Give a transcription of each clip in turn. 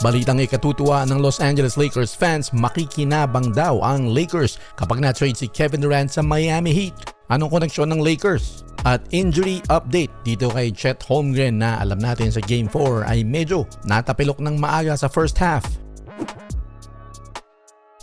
Balitang ikatutuwa ng Los Angeles Lakers fans, makikinabang daw ang Lakers kapag na-trade si Kevin Durant sa Miami Heat. Anong koneksyon ng Lakers? At injury update dito kay Chet Holmgren na alam natin sa Game 4 ay medyo natapilok ng maaga sa first half.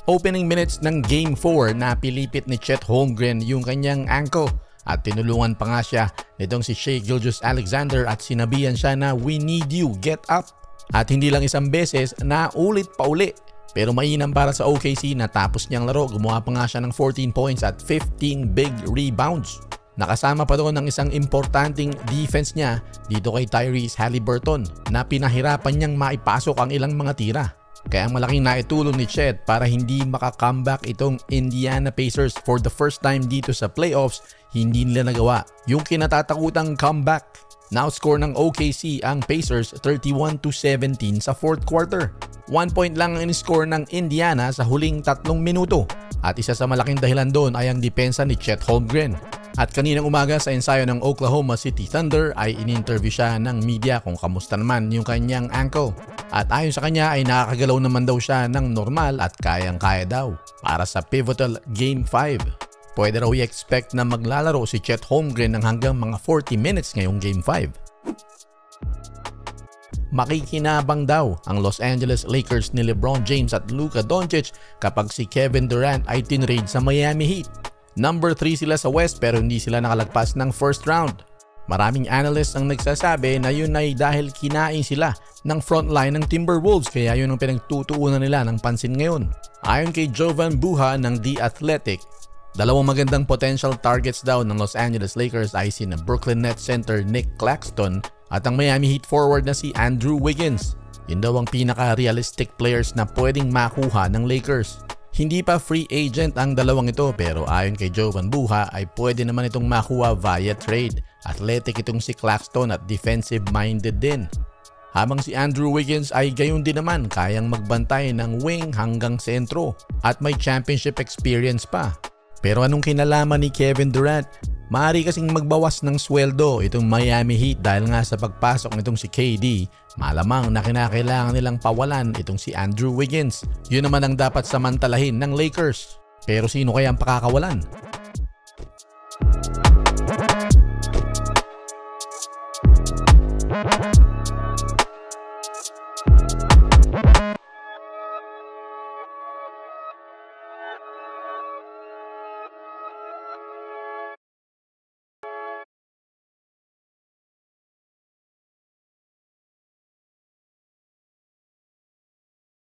Opening minutes ng Game 4, napilipit ni Chet Holmgren yung kanyang ankle at tinulungan pa nga siya nitong si Shai Gilgeous-Alexander at sinabihan siya na "We need you, get up." At hindi lang isang beses, na ulit pa uli. Pero mainam para sa OKC, natapos niyang laro, gumawa pa nga siya ng 14 points at 15 big rebounds. Nakasama pa doon ng isang importanteng defense niya dito kay Tyrese Haliburton na pinahirapan niyang maipasok ang ilang mga tira. Kaya malaking naitulong ni Chet para hindi makakomeback itong Indiana Pacers for the first time dito sa playoffs, hindi nila nagawa yung kinatatakutang comeback. Na-outscore ng OKC ang Pacers 31-17 sa fourth quarter. 1 point lang ang in-score ng Indiana sa huling 3 minuto. At isa sa malaking dahilan doon ay ang depensa ni Chet Holmgren. At kaninang umaga sa ensayo ng Oklahoma City Thunder ay in-interview siya ng media kung kamusta naman yung kanyang ankle. At ayon sa kanya ay nakakagalaw naman daw siya ng normal at kayang-kaya daw para sa pivotal Game 5. Pwede raw i-expect na maglalaro si Chet Holmgren ng hanggang mga 40 minutes ngayong Game 5. Makikinabang daw ang Los Angeles Lakers ni LeBron James at Luka Doncic kapag si Kevin Durant ay tinrade sa Miami Heat. Number 3 sila sa West pero hindi sila nakalagpas ng first round. Maraming analysts ang nagsasabi na yun ay dahil kinain sila ng frontline ng Timberwolves kaya yun ang pinagtutuunan nila ng pansin ngayon. Ayon kay Jovan Buha ng The Athletic, dalawang magandang potential targets daw ng Los Angeles Lakers ay sina Brooklyn Nets center Nick Claxton at ang Miami Heat forward na si Andrew Wiggins. Yun daw ang pinaka-realistic players na pwedeng makuha ng Lakers. Hindi pa free agent ang dalawang ito pero ayon kay Jovan Buha ay pwede naman itong makuha via trade. Athletic itong si Claxton at defensive-minded din. Habang si Andrew Wiggins ay gayon din naman kayang magbantay ng wing hanggang sentro at may championship experience pa. Pero anong kinalaman ni Kevin Durant? Maaari kasing magbawas ng sweldo itong Miami Heat dahil nga sa pagpasok nitong si KD, malamang na kinakailangan nilang pawalan itong si Andrew Wiggins. Yun naman ang dapat samantalahin ng Lakers. Pero sino kaya ang pakakawalan?